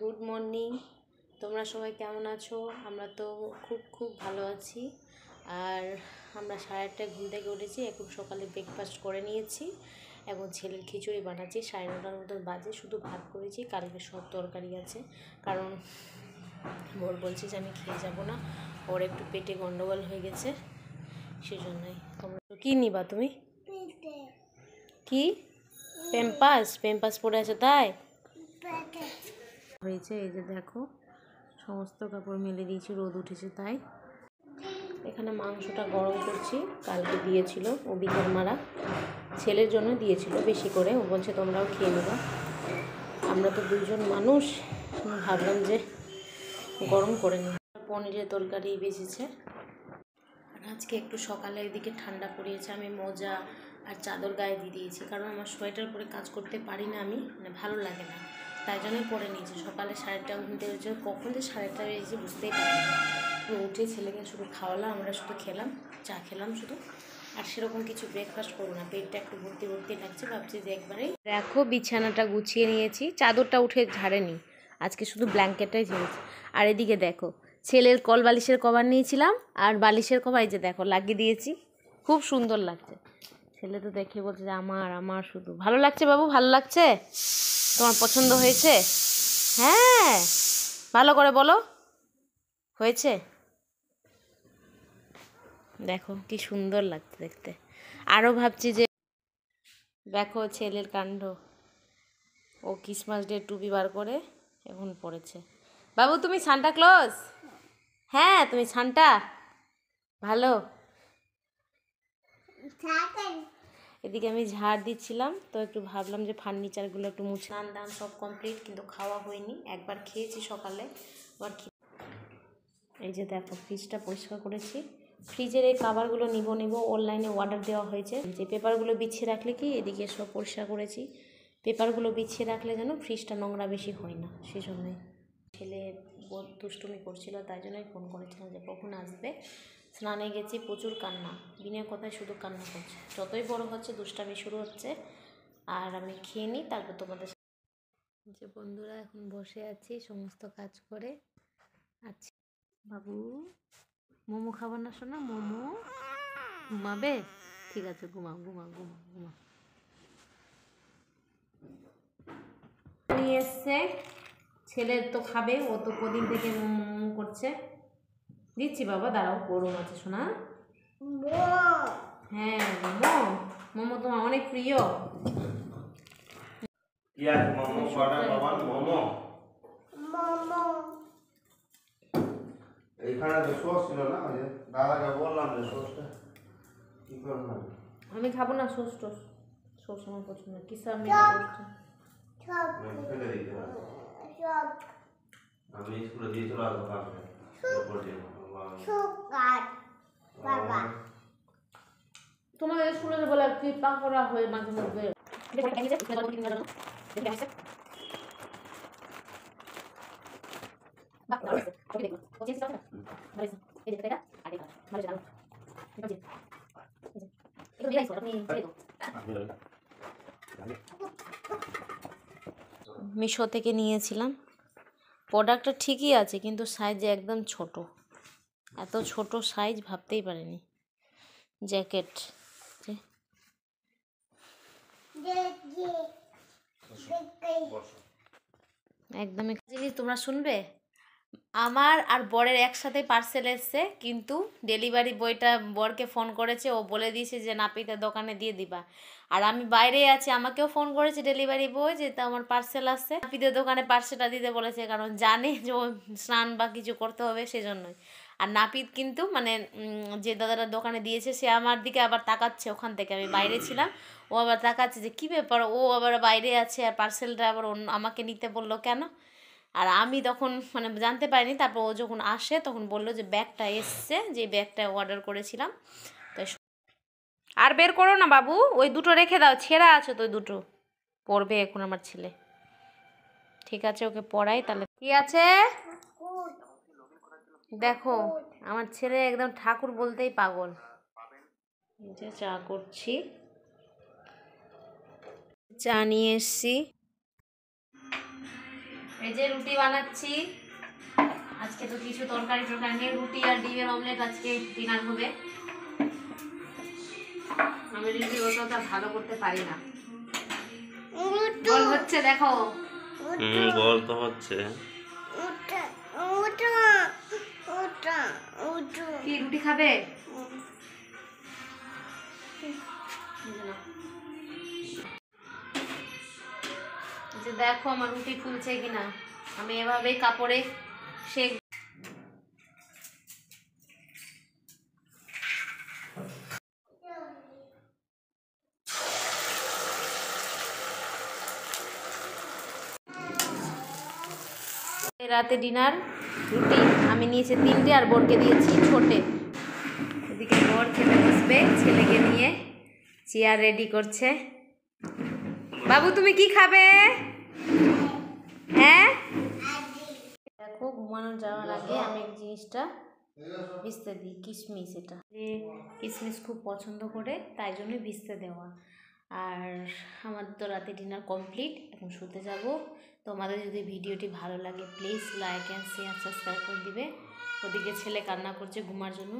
Good morning. তোমরা সবাই কেমন আছো? আমরা তো খুব ভালো আছি। আর আমরা 8:30টায় ঘুম থেকে উঠেছি, এখন সকালে ব্রেকফাস্ট করে নিয়েছি এবং ছেলের খিচুড়ি বানাচ্ছি। 9:30টার মতন বাজে, শুধু ভাত করেছি, কালকে সব তরকারি আছে। কারণ ওর বলছে যে আমি খেয়ে যাব না, ওর একটু পেটে গন্ডগোল হয়ে গেছে, সেজন্যই। তোমরা কী নিবা তুমি? কি প্যাম্পাস পরে আছে তাই হয়েছে? এই যে দেখো, সমস্ত কাপড় মেলে দিয়েছি, রোদ উঠেছে তাই। এখানে মাংসটা গরম করছি, কালকে দিয়েছিল ও বিকেল মারা, ছেলের জন্য দিয়েছিল বেশি করে, ও বলছে তোমরাও খেয়ে নেবা। আমরা তো দুজন মানুষ, ভাবলাম যে গরম করে নিই। পনিরের তরকারি বেঁচেছে। আর আজকে একটু সকালের দিকে ঠান্ডা পড়িয়েছে, আমি মোজা আর চাদর গায়ে দিয়ে দিয়েছি, কারণ আমার সোয়েটার পরে কাজ করতে পারি না, আমি ভালো লাগে না, তাই জন্যই পরে নিয়েছি। সকালে 8:30 ঘুম থেকে উঠেছে, কখন যে 8:30 বেজেছে বুঝতেই পারি না। উঠে ছেলেকে শুধু খাওয়ালাম, আমরা শুধু খেলাম, চা খেলাম শুধু, আর সেরকম কিছু ব্রেকফাস্ট করবো না। পেটটা একটু ভর্তি লাগছে, ভাবছি যে একবারেই। দেখো বিছানাটা গুছিয়ে নিয়েছি, চাদরটা উঠে ঝাড়েনি, আজকে শুধু ব্ল্যাঙ্কেটটাই ঝেড়েছি। আর এদিকে দেখো, ছেলের কল বালিশের কভার নিয়েছিলাম, আর বালিশের কভার এই যে দেখো লাগিয়ে দিয়েছি, খুব সুন্দর লাগছে। ছেলে তো দেখে বলছে যে আমার শুধু ভালো লাগছে। বাবু ভালো লাগছে? তোমার পছন্দ হয়েছে? হ্যাঁ, ভালো করে বলো, হয়েছে? দেখো কি সুন্দর লাগছে দেখতে। আরও ভাবছি যে দেখো ছেলের কাণ্ড, ও ক্রিসমাস ডে টুপি বার করে এখন পড়েছে। বাবু তুমি সান্টা ক্লজ? হ্যাঁ তুমি সান্টা, ভালো। এদিকে আমি ঝাড় দিচ্ছিলাম, তো একটু ভাবলাম যে ফার্নিচারগুলো একটু মুছে। স্নান দান সব কমপ্লিট, কিন্তু খাওয়া হয়নি। একবার খেয়েছি সকালে, আবার এই যে দেখো ফ্রিজটা পরিষ্কার করেছি। ফ্রিজের এই কাভারগুলো নিব অনলাইনে অর্ডার দেওয়া হয়েছে। যে পেপারগুলো বিছিয়ে রাখলে কি, এদিকে সব পরিষ্কার করেছি, পেপারগুলো বিছিয়ে রাখলে যেন ফ্রিজটা নোংরা বেশি হয় না, সেই জন্যই। ছেলে দুষ্টুমি করছিল, তাই জন্যই ফোন করেছিলাম যে কখন আসবে। স্নানে গেছি, প্রচুর কান্না, বিনা কথায় শুধু কান্না করছে। যতই বড় হচ্ছে দুষ্টামি শুরু হচ্ছে। আর আমি খেয়ে নিই, তারপর তোমাদের যে বন্ধুরা এখন বসে আছি সমস্ত কাজ করে। আচ্ছা বাবু, মোমো খাবার না শোনা? মোমো ঘুমাবে? ঠিক আছে, ঘুমাও। নিয়ে এসছে, ছেলের তো খাবে, ও তো কদিন থেকে মোমো করছে। দিচ্ছি বাবা, দাঁড়াও, গরম আছে শোনা। হ্যাঁ মোমো তোমার অনেক প্রিয়। আমি খাবো না সোস টোস, সোস আমার পছন্দ না। কিসা আমি আমি স্কুলে দিয়ে চলে আসবো কালকে। তোমাদের স্কুলে বলে কি পাকড়া হয়ে মাঝে মধ্যে মিশো থেকে নিয়েছিলাম। প্রোডাক্টটা ঠিকই আছে, কিন্তু সাইজ একদম ছোট, এত ছোট সাইজ ভাবতেই পারিনি। জ্যাকেট একদমই জিনিস তোমরা শুনবে। আমার আর বরের একসাথে পার্সেল এসছে, কিন্তু ডেলিভারি বয়টা বরকে ফোন করেছে, ও বলে দিয়েছে যে নাপিতের দোকানে দিয়ে দিবা। আর আমি বাইরে আছি, আমাকেও ফোন করেছে ডেলিভারি বয় যে তা আমার পার্সেল আসছে, নাপিতের দোকানে পার্সেলটা দিতে বলেছে, কারণ জানে যে ও স্নান বা কিছু করতে হবে, সেজন্যই। আর নাপিত কিন্তু মানে যে দাদাটার দোকানে দিয়েছে, সে আমার দিকে আবার তাকাচ্ছে ওখান থেকে, আমি বাইরে ছিলাম, ও আবার তাকাচ্ছে যে কী ব্যাপার, ও আবার বাইরে আছে আর পার্সেলটা আবার আমাকে নিতে বললো কেন। আর আমি তখন মানে জানতে পারিনি, তারপর ও যখন আসে তখন বললো যে ব্যাগটা এসছে, যে ব্যাগটা অর্ডার করেছিলাম। তো আর বের করো না বাবু, ওই দুটো রেখে দাও, ছেঁড়া আছে তো, ওই দুটো পড়বে এখন আমার ছেলে। ঠিক আছে, ওকে পড়াই তাহলে। কি আছে দেখো, আমার ছেলে একদম ঠাকুর বলতেই পাগল। যে চা করছি, চা নিয়ে এসছি। এই যে রুটি বানাচ্ছি, আজকে তো কিছু তরকারি নেই, রুটি আর ডিমের অমলেট আজকে ডিনার হবে। আমি রুটি অতটা ভালো করতে পারি না। বল হচ্ছে, দেখো বল তো হচ্ছে। কি রুটি খাবে? দেখো আমার রুটি ফুলছে কিনা। আমি এভাবেই কাপড়ে সেক। রাতে ডিনার রুটি আমি নিয়েছি 3টে আর বোরকে দিয়েছি ছোটে। এদিকে বর খেতে বসবে, ছেলেকে নিয়ে চেয়ার রেডি করছে। বাবু তুমি কি খাবে? হ্যাঁ দেখো, ঘুমানো যাওয়ার আগে আমি এই জিনিসটা ভিজতে দিই, কিশমিশ। এটা কিশমিশ খুব পছন্দ করে, তাই জন্য ভিজতে দেওয়া। আর আমাদের তো রাতে ডিনার কমপ্লিট, এখন শুতে যাব। তোমাদের যদি ভিডিওটি ভালো লাগে please like and share subscribe করে দিবে। ওদিকে ছেলে কান্না করছে ঘুমার জন্য।